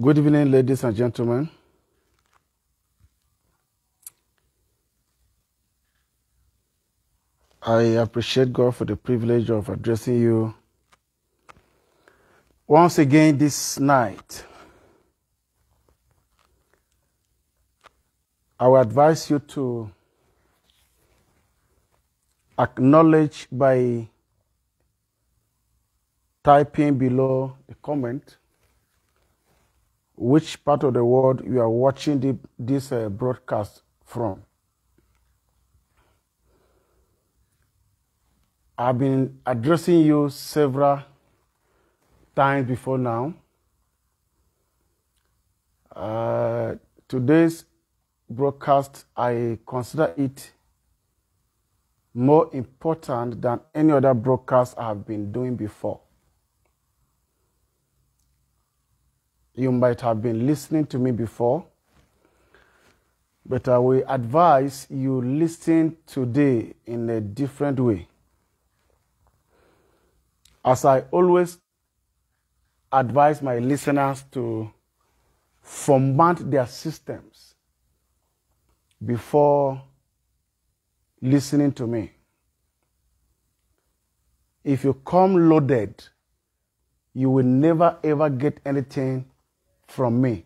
Good evening, ladies and gentlemen. I appreciate God for the privilege of addressing you once again this night. I will advise you to acknowledge by typing below the comment which part of the world you are watching this broadcast from. I've been addressing you several times before now. Today's broadcast, I consider it more important than any other broadcast I have been doing before. You might have been listening to me before, but I will advise you listen today in a different way. As I always advise my listeners to format their systems before listening to me. If you come loaded, you will never ever get anything from me.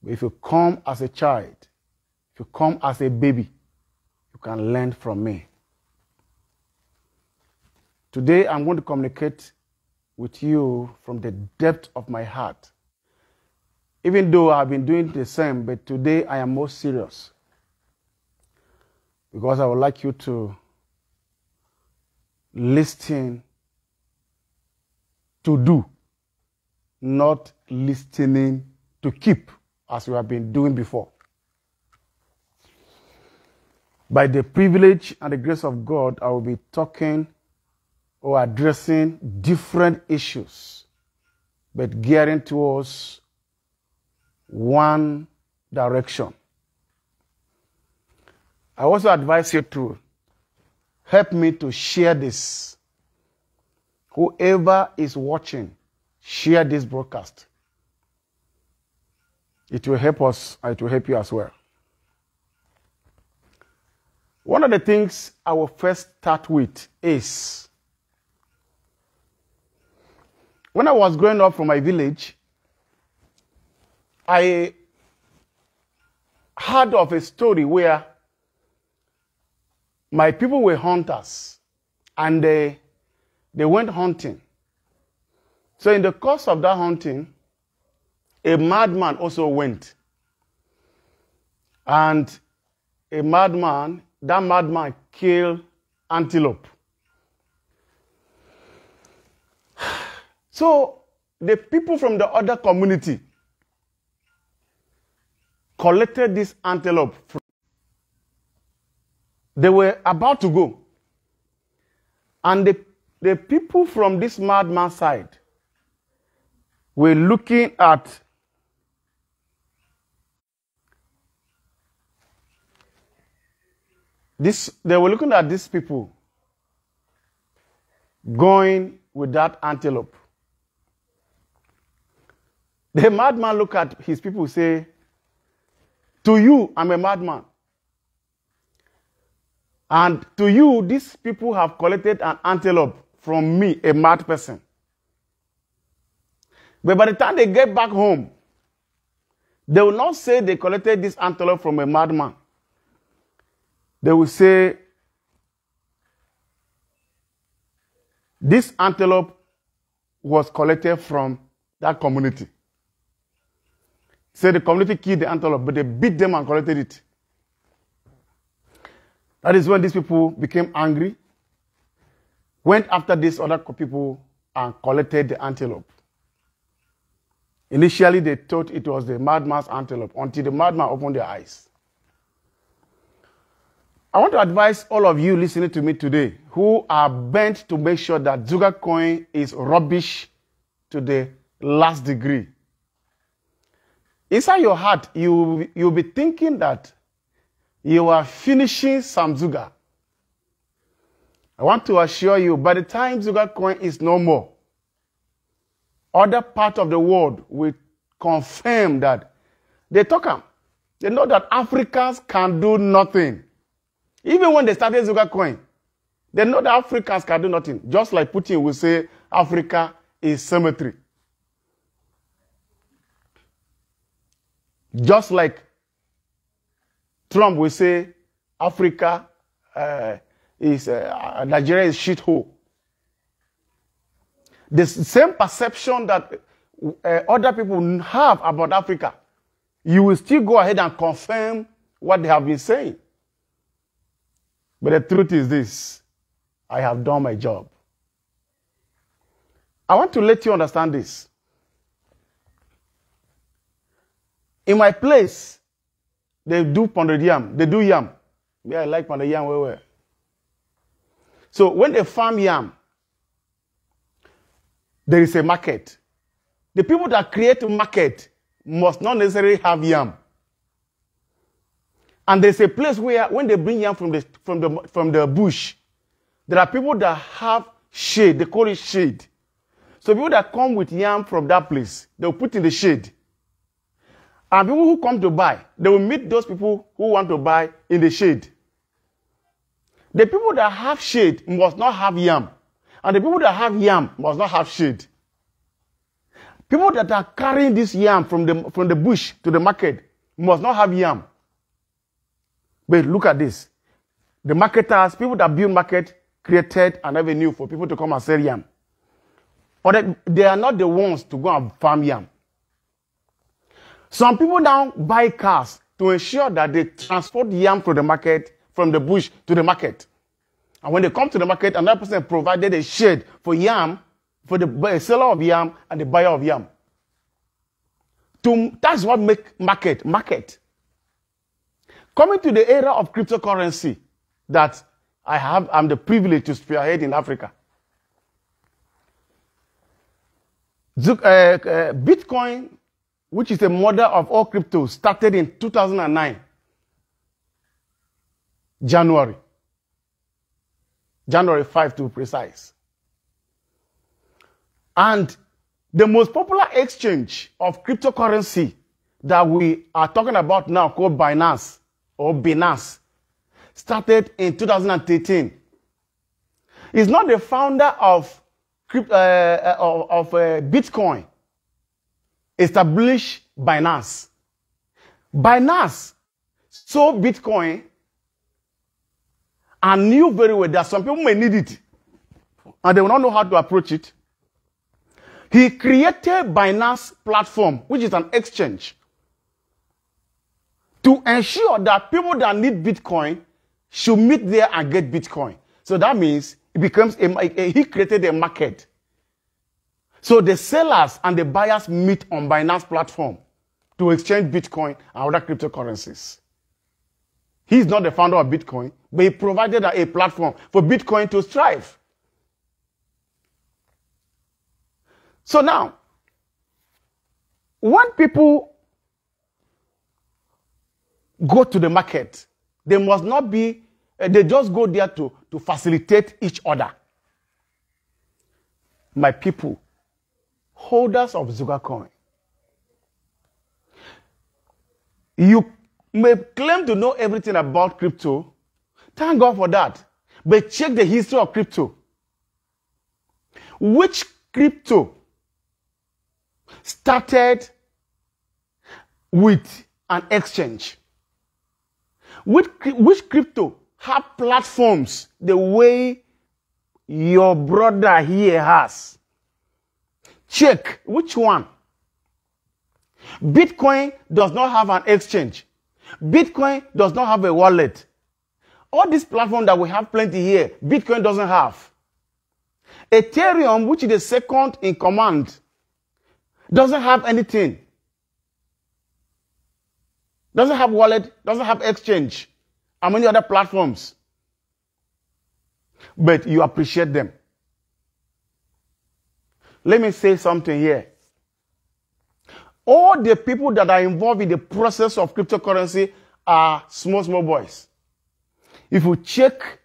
If you come as a child, if you come as a baby, you can learn from me. Today, I'm going to communicate with you from the depth of my heart. Even though I've been doing the same, but today I am more serious. Because I would like you to listen to do, not listening to keep, as we have been doing before. By the privilege and the grace of God, I will be talking or addressing different issues, but gearing towards one direction. I also advise you to help me to share this. Whoever is watching, share this broadcast. It will help us, and it will help you as well. One of the things I will first start with is, when I was growing up from my village, I heard of a story where my people were hunters and they went hunting. So in the course of that hunting, a madman also went. And that madman killed antelope. So the people from the other community collected this antelope. They were about to go. And the people from this madman's side were looking at this. They were looking at these people going with that antelope. The madman looked at his people and say, "To you, I'm a madman. And to you, these people have collected an antelope from me, a mad person. But by the time they get back home, they will not say they collected this antelope from a madman. They will say, this antelope was collected from that community. Say the community killed the antelope, but they beat them and collected it. That is when these people became angry, went after these other people and collected the antelope. Initially, they thought it was the madman's antelope until the madman opened their eyes. I want to advise all of you listening to me today who are bent to make sure that Zugacoin is rubbish to the last degree. Inside your heart, you'll be thinking that you are finishing some Zuga. I want to assure you, by the time Zugacoin is no more, other part of the world will confirm that they talk them. They know that Africans can do nothing. Even when they started Zugacoin, they know that Africans can do nothing. Just like Putin will say, Africa is cemetery. Just like Trump will say, Africa is Nigeria is shithole. The same perception that other people have about Africa, you will still go ahead and confirm what they have been saying. But the truth is this: I have done my job. I want to let you understand this. In my place, they do pounded yam. They do yam. Yeah, I like pounded yam well. So when they farm yam, there is a market. The people that create a market must not necessarily have yam. And there's a place where when they bring yam from the bush, there are people that have shade. They call it shade. So people that come with yam from that place, they'll put in the shade. And people who come to buy, they will meet those people who want to buy in the shade. The people that have shade must not have yam. And the people that have yam must not have shade. People that are carrying this yam from the bush to the market must not have yam. But look at this. The marketers, people that build market, created an avenue for people to come and sell yam. But they are not the ones to go and farm yam. Some people now buy cars to ensure that they transport yam from the market, from the bush to the market. And when they come to the market, another person provided a shade for yam, for the seller of yam and the buyer of yam. That's what makes market. Coming to the era of cryptocurrency that I'm the privilege to spearhead in Africa. Bitcoin, which is the mother of all crypto, started in 2009, January 5 to be precise. And the most popular exchange of cryptocurrency that we are talking about now, called Binance or Binance, started in 2013. It's not the founder of Bitcoin established Binance. Binance saw Bitcoin and knew very well that some people may need it and they will not know how to approach it. He created Binance platform, which is an exchange, to ensure that people that need Bitcoin should meet there and get Bitcoin. So that means it becomes he created a market. So the sellers and the buyers meet on Binance platform to exchange Bitcoin and other cryptocurrencies. He's not the founder of Bitcoin, but he provided a platform for Bitcoin to thrive. So now, when people go to the market, they must not be, they just go there to facilitate each other. My people, holders of Zugacoin, you may claim to know everything about crypto. Thank God for that. But check the history of crypto. Which crypto started with an exchange? Which crypto have platforms the way your brother here has? Check which one. Bitcoin does not have an exchange. Bitcoin does not have a wallet. All these platforms that we have plenty here, Bitcoin doesn't have. Ethereum, which is the second in command, doesn't have anything. Doesn't have wallet, doesn't have exchange, and many other platforms. But you appreciate them. Let me say something here. All the people that are involved in the process of cryptocurrency are small boys. If you check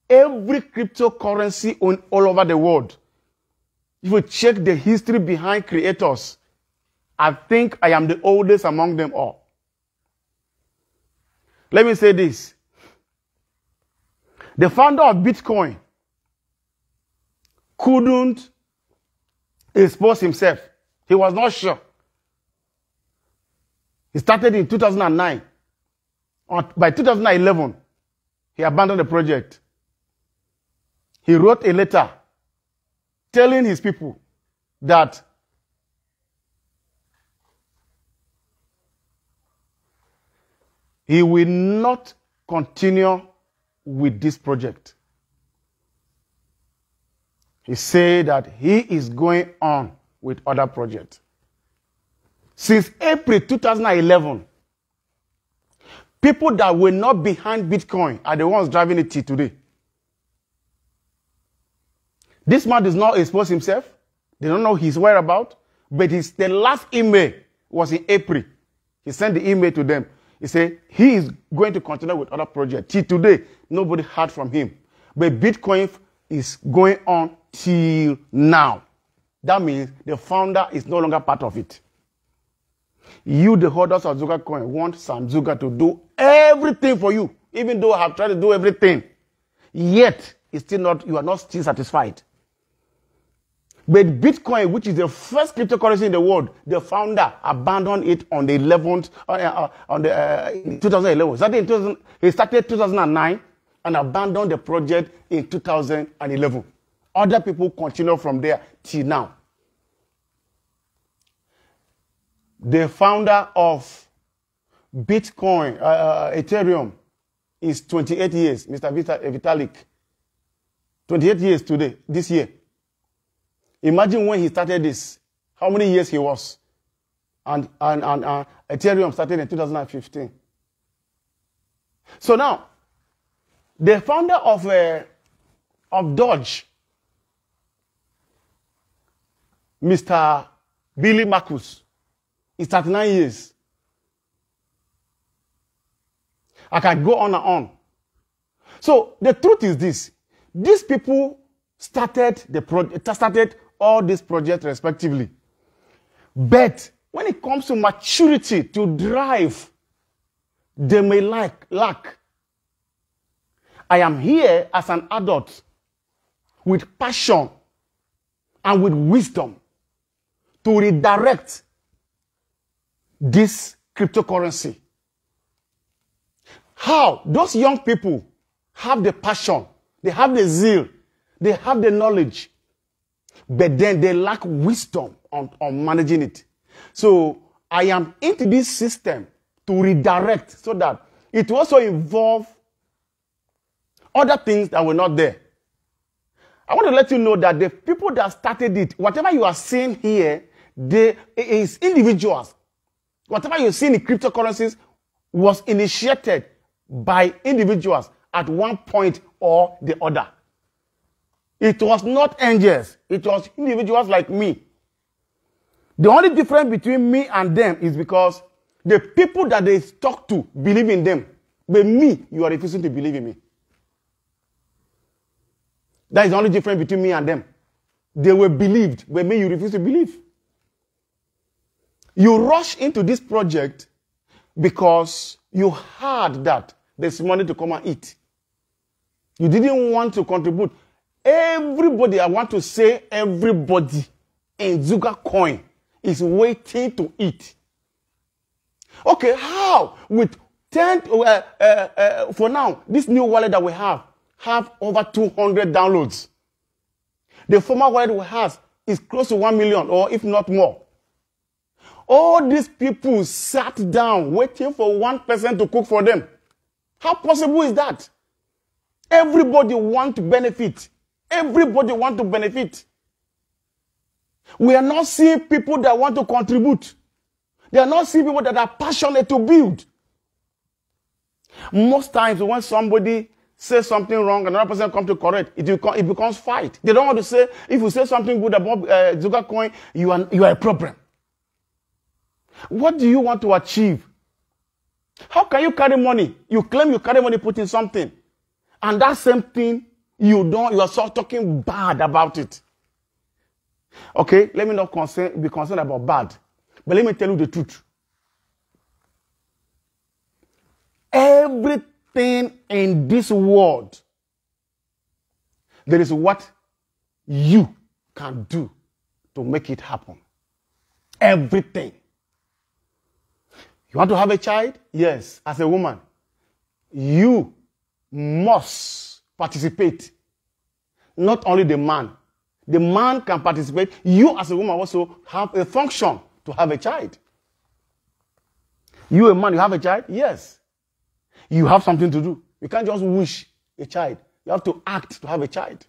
every cryptocurrency all over the world, If you check the history behind creators, I think I am the oldest among them all. Let me say this. The founder of Bitcoin couldn't expose himself. He was not sure. He started in 2009. By 2011, he abandoned the project. He wrote a letter telling his people that he will not continue with this project. He said that he is going on with other projects. Since April 2011, people that were not behind Bitcoin are the ones driving it till today. This man does not expose himself. They don't know his whereabouts. But the last email was in April. He sent the email to them. He said he is going to continue with other projects. Till today, nobody heard from him. But Bitcoin is going on till now. That means the founder is no longer part of it. You, the holders of Zugacoin, want some Zuga to do everything for you, even though I have tried to do everything. Yet, it's still not, you are not still satisfied. But Bitcoin, which is the first cryptocurrency in the world, the founder abandoned it on the 11th, in 2011. He started 2009 and abandoned the project in 2011. Other people continue from there till now. The founder of Bitcoin, Ethereum, is 28 years, Mr. Vitalik. 28 years today, this year. Imagine when he started this, how many years he was. And Ethereum started in 2015. So now, the founder of Doge, Mr. Billy Marcus, is 39 years. I can go on and on. So the truth is this. These people started all these projects respectively. But when it comes to maturity to drive, they may lack. I am here as an adult with passion and with wisdom to redirect this cryptocurrency. How? Those young people have the passion, they have the zeal, they have the knowledge, but then they lack wisdom on managing it. So I am into this system to redirect so that it also involve other things that were not there. I want to let you know that the people that started it, whatever you are seeing here, is individuals. Whatever you see in cryptocurrencies was initiated by individuals at one point or the other. It was not angels. It was individuals like me. The only difference between me and them is because the people that they talk to believe in them. But me, you are refusing to believe in me. That is the only difference between me and them. They were believed, but me, you refuse to believe. You rush into this project because you heard that there's money to come and eat. You didn't want to contribute. Everybody, I want to say everybody in Zugacoin is waiting to eat. Okay, how? With 10, for now, this new wallet that we have over 200 downloads. The former wallet we have is close to 1 million, or if not more. All these people sat down waiting for one person to cook for them. How possible is that? Everybody wants to benefit. Everybody wants to benefit. We are not seeing people that want to contribute. They are not seeing people that are passionate to build. Most times when somebody says something wrong and another person comes to correct, it becomes fight. They don't want to say, if you say something good about Zugacoin, you are a problem. What do you want to achieve? How can you carry money? You claim you carry money, put in something. And that same thing, you are so talking bad about it. Okay, let me not be concerned about bad. But let me tell you the truth. Everything in this world, there is what you can do to make it happen. Everything. You want to have a child? Yes, as a woman. You must participate. Not only the man. The man can participate. You as a woman also have a function to have a child. You a man, you have a child? Yes. You have something to do. You can't just wish a child. You have to act to have a child.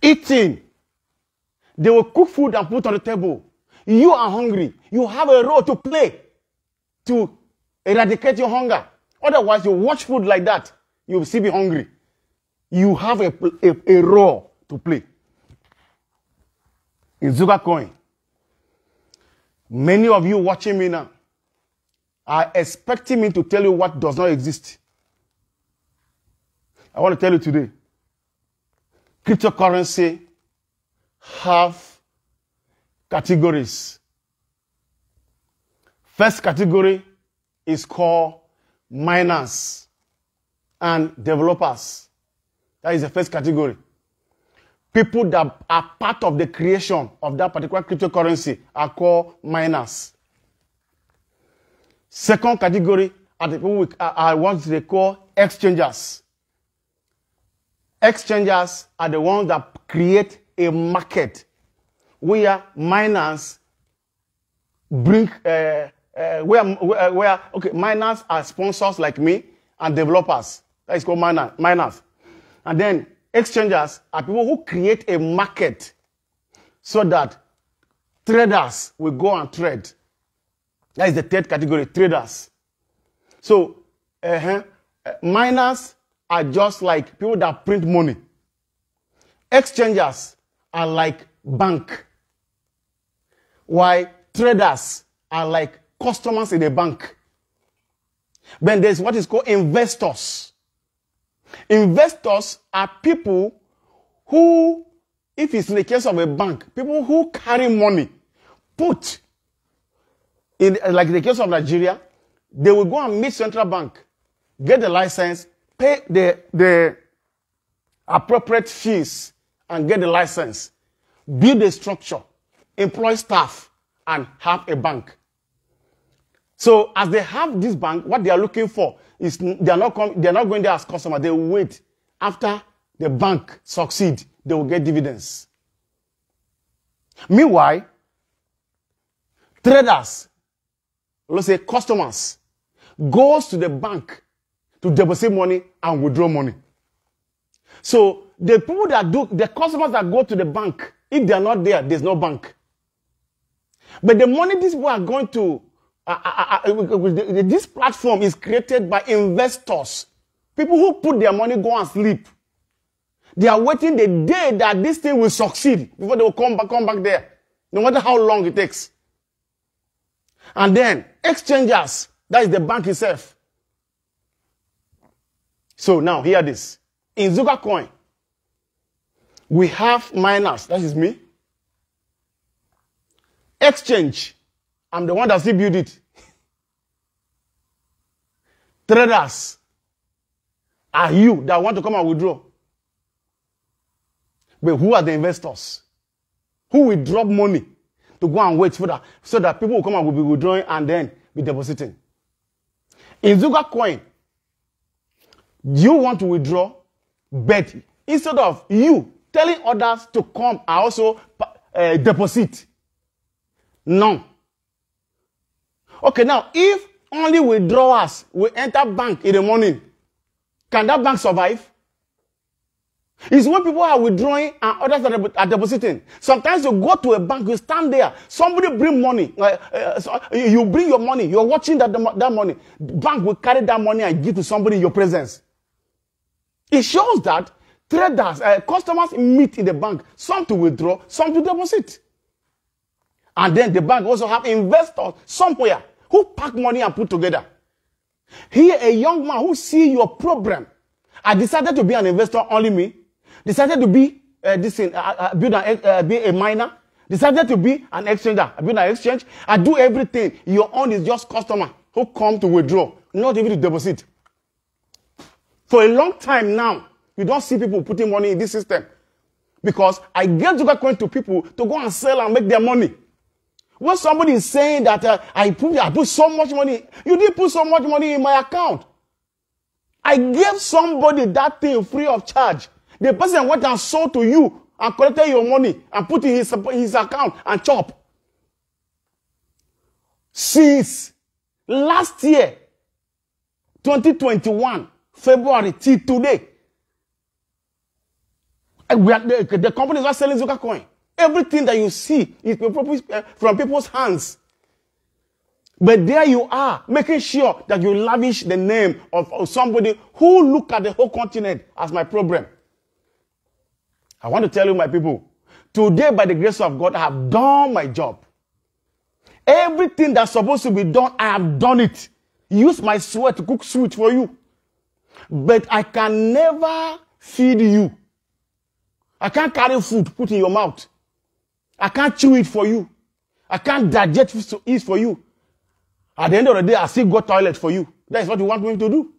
Eating. They will cook food and put on the table. You are hungry. You have a role to play to eradicate your hunger. Otherwise, you watch food like that, you will still be hungry. You have a role to play. In Zugacoin, many of you watching me now are expecting me to tell you what does not exist. I want to tell you today, cryptocurrency have categories. First category is called miners and developers. That is the first category. People that are part of the creation of that particular cryptocurrency are called miners. Second category are the people are what they call exchangers. Exchangers are the ones that create a market where miners bring miners are sponsors like me and developers. That is called miners. And then exchangers are people who create a market so that traders will go and trade. That is the third category, traders. So miners are just like people that print money. Exchangers are like bank. While traders are like customers in a bank. Then there's what is called investors. Investors are people who, if it's in the case of a bank, people who carry money, put in, like in the case of Nigeria, they will go and meet central bank, get the license, pay the appropriate fees, and get the license, build a structure, employ staff, and have a bank. So as they have this bank, what they are looking for is they are not going there as customers. They will wait. After the bank succeed, they will get dividends. Meanwhile, traders, let's say customers, goes to the bank to deposit money and withdraw money. So the people that do, the customers that go to the bank, if they are not there, there's no bank. But the money these people are going to, this platform is created by investors. People who put their money, go and sleep. They are waiting the day that this thing will succeed before they will come back there, no matter how long it takes. And then exchangers, that is the bank itself. So now hear this. In Zugacoin, we have miners, that is me. Exchange, I'm the one that still build it. Traders are you that want to come and withdraw. But who are the investors? Who will drop money to go and wait for that, so that people will come and will be withdrawing and then be depositing. In Zugacoin, you want to withdraw, but instead of you telling others to come and also deposit, no. Okay, now if only withdrawers will enter bank in the morning, can that bank survive? It's when people are withdrawing and others are depositing. Sometimes you go to a bank, you stand there, somebody bring money, you bring your money, you're watching that money. The bank will carry that money and give to somebody in your presence. It shows that traders, customers meet in the bank, some to withdraw, some to deposit. And then the bank also have investors somewhere who pack money and put together. Here, a young man who see your problem, I decided to be an investor, only me, decided to be this thing, be a miner. Decided to be an exchanger. I build an exchange. I do everything. Your own is just customer who come to withdraw, not even to deposit. For a long time now, you don't see people putting money in this system. Because I get Zugacoin to people to go and sell and make their money. When somebody is saying that I put so much money, you didn't put so much money in my account. I gave somebody that thing free of charge. The person went and sold to you and collected your money and put in his account and chop. Since last year, 2021, February till today, the companies are selling Zugacoin. Everything that you see is from people's hands. But there you are, making sure that you lavish the name of somebody who look at the whole continent as my problem. I want to tell you, my people, today, by the grace of God, I have done my job. Everything that's supposed to be done, I have done it. Use my sweat to cook sweet for you. But I can never feed you. I can't carry food, put in your mouth. I can't chew it for you. I can't digest it for you. At the end of the day, I still go toilet for you. That is what you want me to do.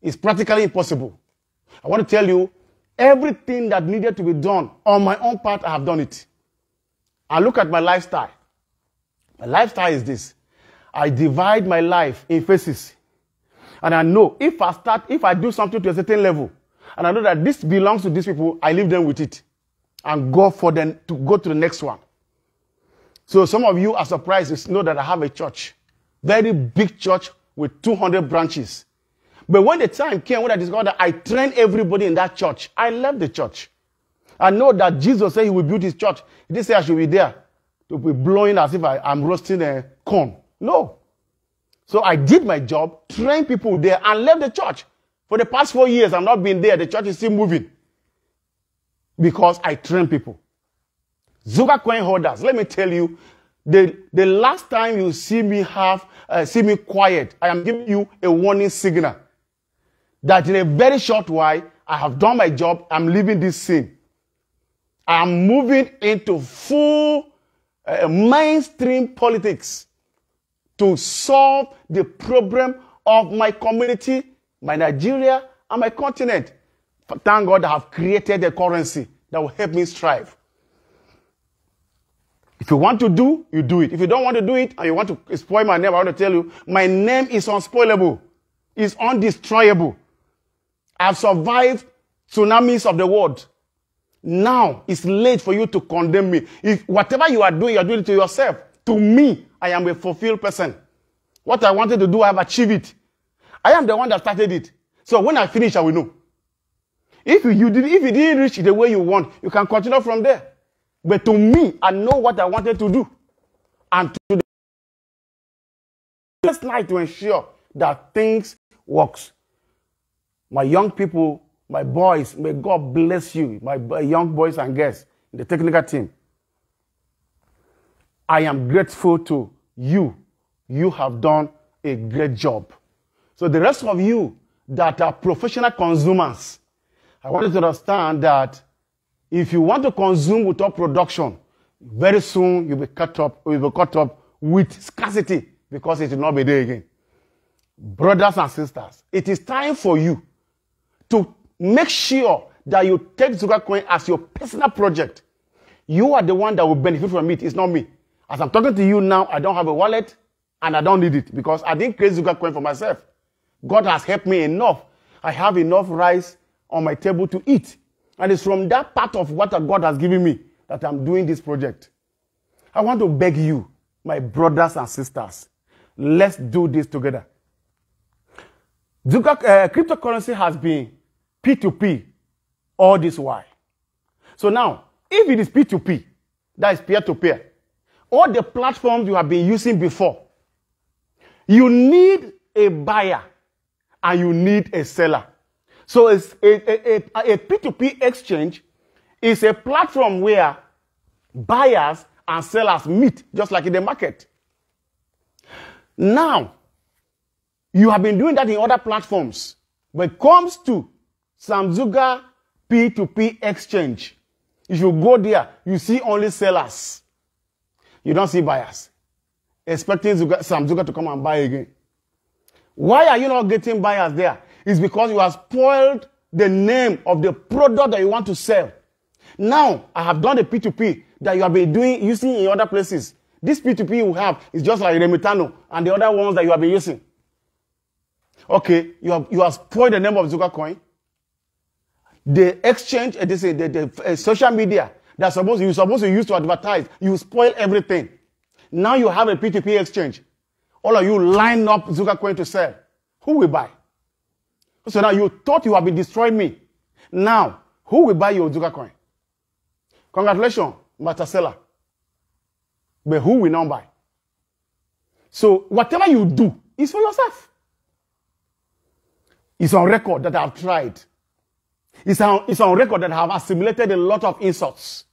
It's practically impossible. I want to tell you, everything that needed to be done on my own part, I have done it. I look at my lifestyle. My lifestyle is this. I divide my life in phases. And I know if I do something to a certain level, and I know that this belongs to these people, I leave them with it. And go for them to go to the next one. So some of you are surprised to know that I have a church. Very big church with 200 branches. But when the time came when I discovered that I trained everybody in that church, I left the church. I know that Jesus said he will build his church. He didn't say I should be there to be blowing as if I'm roasting a corn. No. So I did my job, trained people there, and left the church. For the past 4 years, I've not been there. The church is still moving. Because I train people. Zugacoin holders, let me tell you, the last time you see me quiet, I am giving you a warning signal. That in a very short while, I have done my job, I'm leaving this scene. I am moving into full mainstream politics to solve the problem of my community, my Nigeria, and my continent. Thank God I have created a currency that will help me strive. If you want to do, you do it. If you don't want to do it and you want to spoil my name, I want to tell you, my name is unspoilable. It's undestroyable. I have survived tsunamis of the world. Now it's late for you to condemn me. If whatever you are doing it to yourself. To me, I am a fulfilled person. What I wanted to do, I have achieved it. I am the one that started it. So when I finish, I will know. If you didn't reach the way you want, you can continue from there. But to me, I know what I wanted to do. And to the first night to ensure that things works. My young people, my boys, may God bless you, my young boys and girls in the technical team. I am grateful to you. You have done a great job. So the rest of you that are professional consumers, I want you to understand that if you want to consume without production, very soon you'll be caught up with scarcity because it will not be there again. Brothers and sisters, it is time for you to make sure that you take Zugacoin as your personal project. You are the one that will benefit from it. It's not me. As I'm talking to you now, I don't have a wallet and I don't need it because I didn't create Zugacoin for myself. God has helped me enough. I have enough rice on my table to eat. And it's from that part of what God has given me that I'm doing this project. I want to beg you, my brothers and sisters, let's do this together. Cryptocurrency has been P2P all this while. So now, if it is P2P, that is peer-to-peer, all the platforms you have been using before, you need a buyer and you need a seller. So it's a P2P exchange is a platform where buyers and sellers meet, just like in the market. Now, you have been doing that in other platforms. When it comes to some Zuga P2P exchange, If you go there, you see only sellers. You don't see buyers. Expecting some Zuga to come and buy again. Why are you not getting buyers there? It's because you have spoiled the name of the product that you want to sell. Now, I have done the P2P that you have been using in other places. This P2P you have is just like Remitano and the other ones that you have been using. Okay, you have spoiled the name of Zugacoin. The exchange, the social media you're supposed to use to advertise, you spoil everything. Now you have a P2P exchange. All of you line up Zugacoin to sell. Who will buy? So now you thought you have been destroying me. Now, who will buy your Zugacoin? Congratulations, Master Seller. But who will not buy? So whatever you do is for yourself. It's on record that I have tried. It's on record that I have assimilated a lot of insults.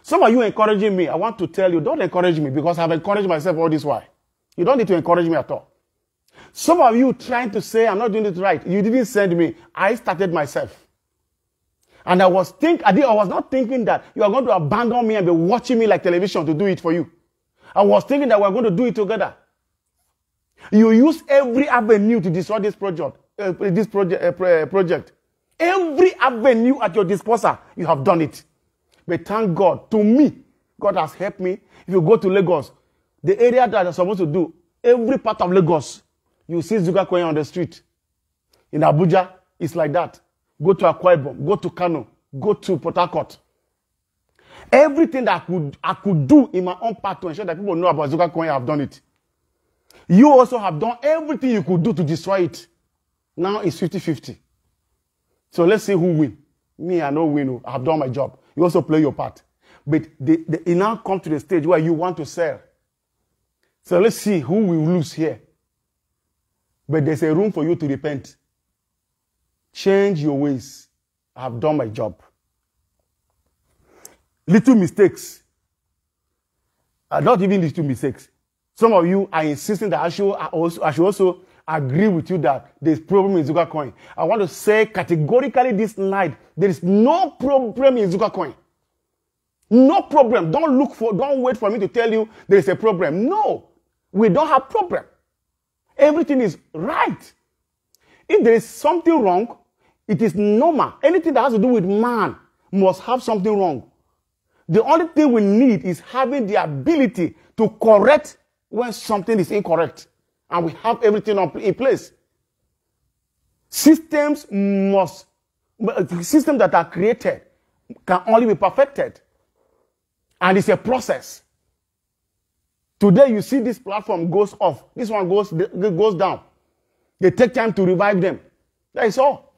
Some of you encouraging me, I want to tell you, don't encourage me because I've encouraged myself all this while. You don't need to encourage me at all. Some of you trying to say I'm not doing it right. You didn't send me. I started myself. And I was not thinking that you are going to abandon me and be watching me like television to do it for you. I was thinking that we're going to do it together. You use every avenue to destroy this project. Every avenue at your disposal, you have done it. But thank God, to me, God has helped me. If you go to Lagos, the area that you're supposed to do, every part of Lagos, you see Zugacoin on the street. In Abuja, it's like that. Go to Akwa Ibom, go to Kano, go to Port Harcourt. Everything that I could do in my own part to ensure that people know about Zugacoin, I have done it. You also have done everything you could do to destroy it. Now it's 50-50. So let's see who wins. Me, I know win. I have done my job. You also play your part. But it now comes to the stage where you want to sell. So let's see who will lose here. But there's a room for you to repent. Change your ways. I have done my job. Little mistakes. Not even little mistakes. Some of you are insisting that I should also agree with you that there's problem in Zugacoin. I want to say categorically this night, there is no problem in Zugacoin. No problem. Don't wait for me to tell you there is a problem. No, we don't have problem. Everything is right. If there is something wrong, it is normal. Anything that has to do with man must have something wrong. The only thing we need is having the ability to correct when something is incorrect. And we have everything in place. Systems that are created can only be perfected. And it's a process. Today you see this platform goes off. This one goes down. They take time to revive them. That is all.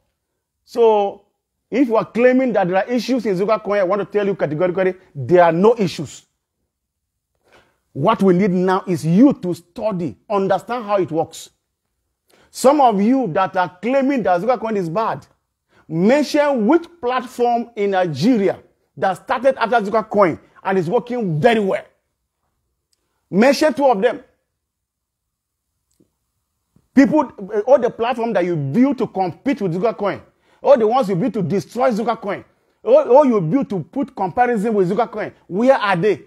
So if you are claiming that there are issues in Zugacoin, I want to tell you categorically, there are no issues. What we need now is you to study, understand how it works. Some of you that are claiming that Zugacoin is bad, mention which platform in Nigeria that started after Zugacoin and is working very well. Mention 2 of them. People, all the platforms that you build to compete with Zugacoin, all the ones you build to destroy Zugacoin, all you build to put comparison with Zugacoin, where are they?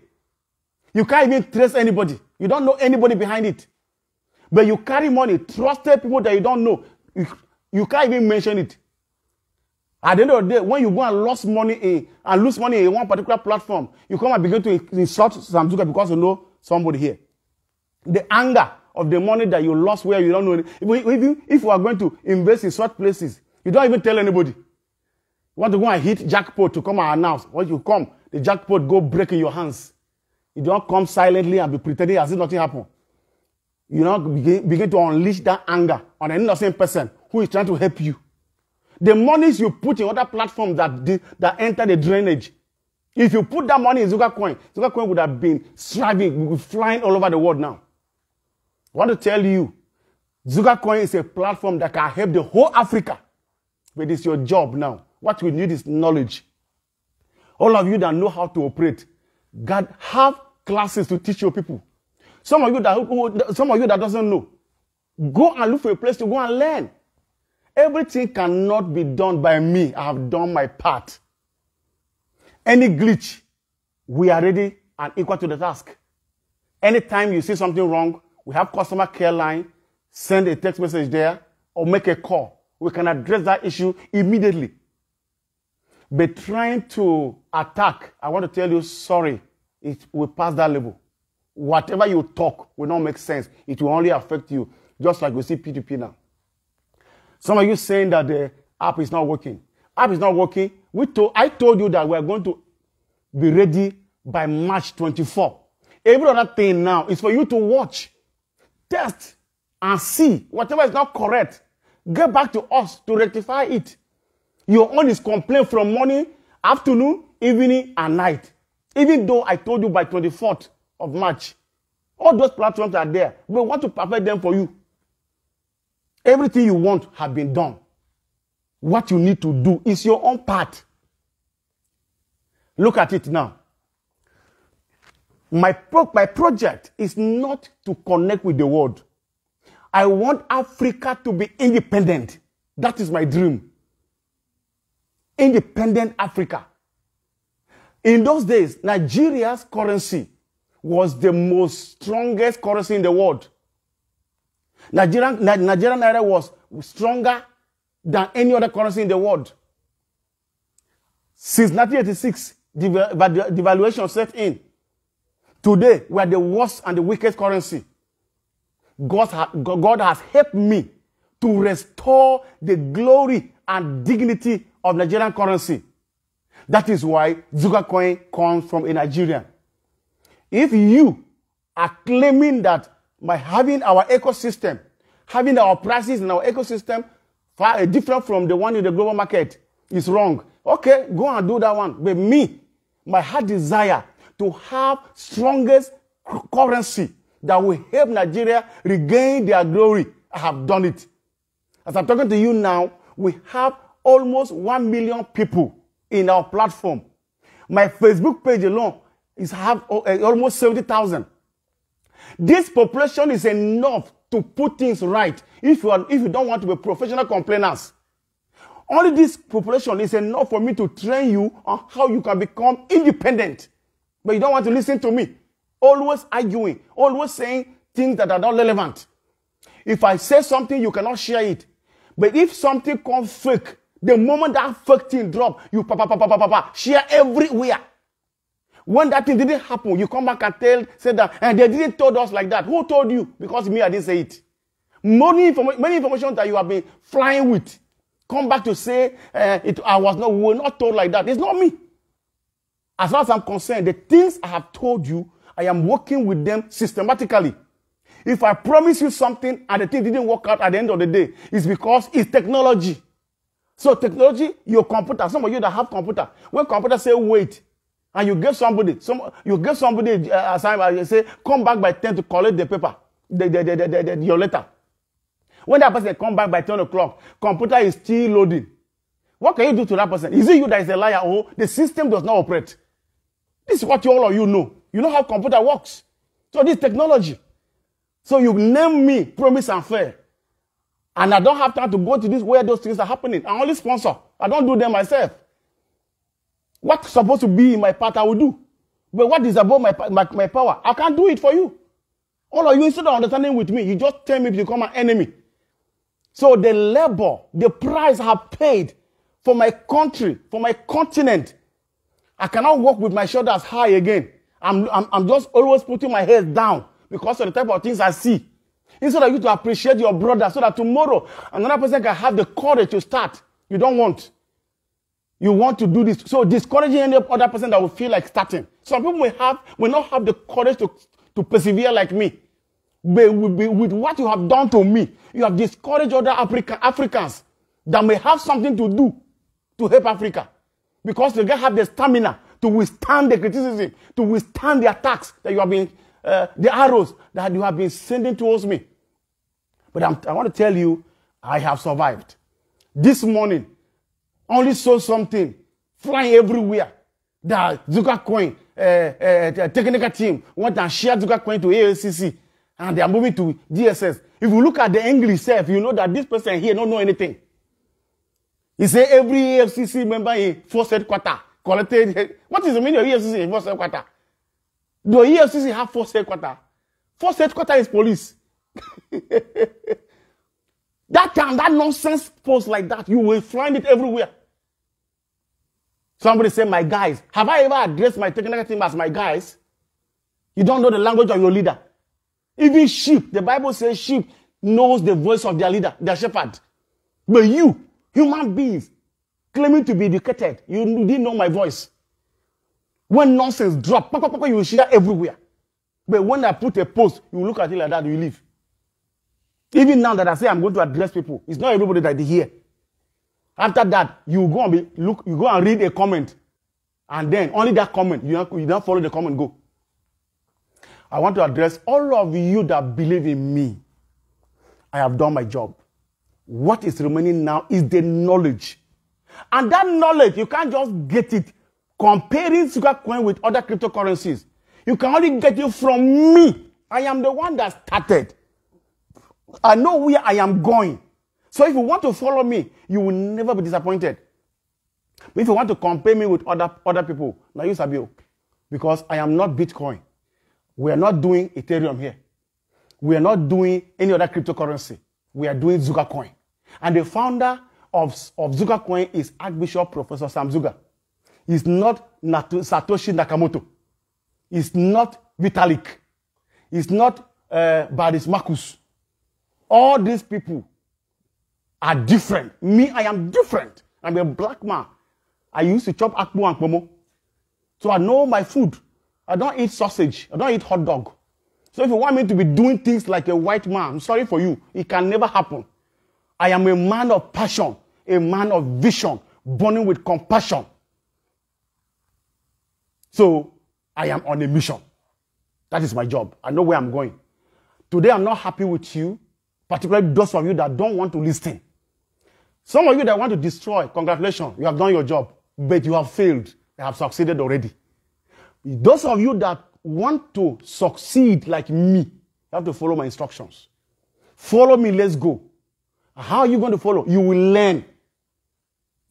You can't even trace anybody. You don't know anybody behind it. But you carry money, trusted people that you don't know. You can't even mention it. At the end of the day, when you go and lose money in one particular platform, you come and begin to insult some Zuga because you know somebody here. The anger of the money that you lost where you don't know. If you are going to invest in such places, you don't even tell anybody. You want to go and hit jackpot to come and announce. When you come, the jackpot go break in your hands. You don't come silently and be pretending as if nothing happened. You now begin to unleash that anger on an innocent person who is trying to help you. The monies you put in other platforms that enter the drainage, if you put that money in Zugacoin would have been striving, flying all over the world now. I want to tell you, Zugacoin is a platform that can help the whole Africa. But it's your job now. What we need is knowledge. All of you that know how to operate, God have classes to teach your people. Some of you that doesn't know, go and look for a place to go and learn. Everything cannot be done by me. I have done my part. Any glitch, we are ready and equal to the task. Anytime you see something wrong, we have customer care line, send a text message there, or make a call. We can address that issue immediately. But trying to attack, I want to tell you, sorry, it will pass that level. Whatever you talk will not make sense. It will only affect you, just like we see P2P now. Some of you saying that the app is not working. App is not working. I told you that we are going to be ready by March 24. Every other thing now is for you to watch, test, and see. Whatever is not correct, get back to us to rectify it. Your own is complaint from morning, afternoon, evening, and night. Even though I told you by 24th of March, all those platforms are there. We want to perfect them for you. Everything you want has been done. What you need to do is your own part. Look at it now. My project is not to connect with the world. I want Africa to be independent. That is my dream. Independent Africa. In those days, Nigeria's currency was the most strongest currency in the world. Nigerian naira was stronger than any other currency in the world. Since 1986, devaluation set in. Today, we are the worst and the weakest currency. God has helped me to restore the glory and dignity of Nigerian currency. That is why Zugacoin comes from a Nigerian. If you are claiming that by having our ecosystem, having our prices in our ecosystem far different from the one in the global market is wrong, okay, go and do that one. But me, my heart desire to have strongest currency that will help Nigeria regain their glory, I have done it. As I'm talking to you now, we have almost 1 million people in our platform. My Facebook page alone is almost 70,000. This population is enough to put things right if you don't want to be professional complainers. Only this population is enough for me to train you on how you can become independent. But you don't want to listen to me. Always arguing, always saying things that are not relevant. If I say something, you cannot share it. But if something comes fake, the moment that fake thing drop, you share everywhere. When that thing didn't happen, you come back and say that, and they didn't told us like that. Who told you? Because me, I didn't say it. Many information that you have been flying with, come back to say, we were not told like that. It's not me. As far as I'm concerned, the things I have told you, I am working with them systematically. If I promise you something and the thing didn't work out at the end of the day, it's because it's technology. So technology, your computer, some of you that have computer, when computer say wait, and you give somebody assignment, you say, come back by 10 to collect the paper, your letter. When that person come back by 10 o'clock, computer is still loading. What can you do to that person? Is it you that is a liar or the system does not operate? This is what all of you know. You know how computer works. So this technology. So you name me Promise and Fair. And I don't have time to go to this where those things are happening. I only sponsor. I don't do them myself. What's supposed to be in my part, I will do. But what is above my power, I can't do it for you. All of you, instead of understanding with me, you just tell me to become an enemy. So the labor, the price I have paid for my country, for my continent, I cannot walk with my shoulders high again. I'm just always putting my head down because of the type of things I see. Instead of you to appreciate your brother so that tomorrow another person can have the courage to start. You don't want. You want to do this. So discouraging any other person that will feel like starting. Some people will not have the courage to persevere like me. But with what you have done to me, you have discouraged other Africans that may have something to do to help Africa. Because they have the stamina to withstand the criticism, to withstand the attacks that you have been, the arrows that you have been sending towards me. But I want to tell you, I have survived. This morning, only saw something flying everywhere. The Zugacoin technical team went and shared Zugacoin to ALCC, and they are moving to DSS. If you look at the English self, you know that this person here don't know anything. He said every AFCC member in force headquarters collected. What is the meaning of EFCC in force headquarters? The EFCC have force headquarters. Force headquarters is police. That time, that nonsense post like that, you will find it everywhere. Somebody say, my guys. Have I ever addressed my technical team as my guys? You don't know the language of your leader. Even sheep, the Bible says sheep knows the voice of their leader, their shepherd. But you, human beings, claiming to be educated, you didn't know my voice. When nonsense drop, you will share everywhere. But when I put a post, you look at it like that, you leave. Even now that I say I'm going to address people, it's not everybody that they hear. After that, you go and read a comment, and then only that comment, you don't follow the comment, go. I want to address all of you that believe in me. I have done my job. What is remaining now is the knowledge. And that knowledge, you can't just get it comparing Zugacoin with other cryptocurrencies. You can only get it from me. I am the one that started. I know where I am going. So if you want to follow me, you will never be disappointed. But if you want to compare me with other people, now you Sabio, because I am not Bitcoin. We are not doing Ethereum here. We are not doing any other cryptocurrency. We are doing Zugacoin. And the founder of Zugacoin is Archbishop Professor Sam Zuga. He's not Satoshi Nakamoto. He's not Vitalik. He's not Baris Marcus. All these people are different. Me, I am different. I'm a black man. I used to chop akpu and pomo. So I know my food. I don't eat sausage. I don't eat hot dog. So if you want me to be doing things like a white man, I'm sorry for you. It can never happen. I am a man of passion, a man of vision, burning with compassion. So I am on a mission. That is my job. I know where I'm going. Today I'm not happy with you, particularly those of you that don't want to listen. Some of you that want to destroy, congratulations, you have done your job, but you have failed. You have succeeded already. Those of you that want to succeed like me, you have to follow my instructions. Follow me, let's go. How are you going to follow? You will learn.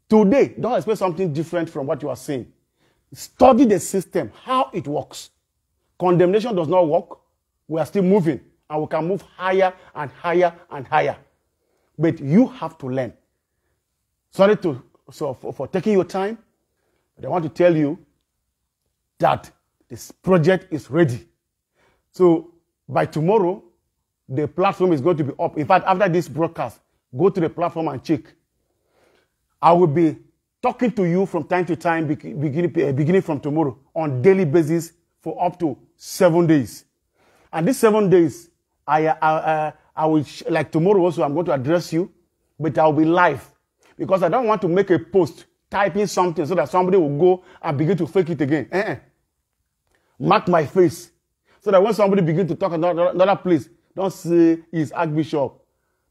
Today, don't expect something different from what you are saying. Study the system, how it works. Condemnation does not work. We are still moving, and we can move higher and higher and higher. But you have to learn. Sorry for taking your time, but I want to tell you that this project is ready. So by tomorrow, the platform is going to be up. In fact, after this broadcast, go to the platform and check. I will be talking to you from time to time, beginning from tomorrow, on daily basis for up to 7 days. And these 7 days, I will, like tomorrow also, I'm going to address you, but I will be live. Because I don't want to make a post, typing something so that somebody will go and begin to fake it again. Mark my face. So that when somebody begins to talk another place, don't say it's Archbishop.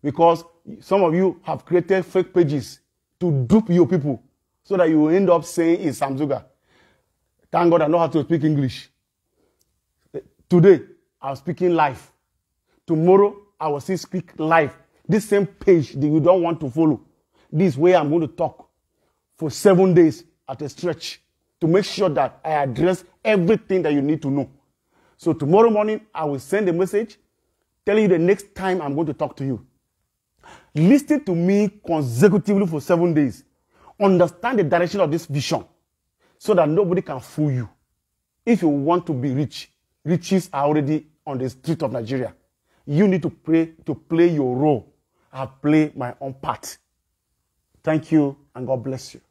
Because some of you have created fake pages to dupe your people so that you will end up saying it's Sam Zuga. Thank God I know how to speak English. Today, I'm speaking live. Tomorrow, I will still speak live. This same page that you don't want to follow. This way I'm going to talk for 7 days at a stretch to make sure that I address everything that you need to know. So tomorrow morning, I will send a message telling you the next time I'm going to talk to you. Listen to me consecutively for 7 days. Understand the direction of this vision so that nobody can fool you. If you want to be rich, riches are already on the street of Nigeria. You need to play your role. I play my own part. Thank you, and God bless you.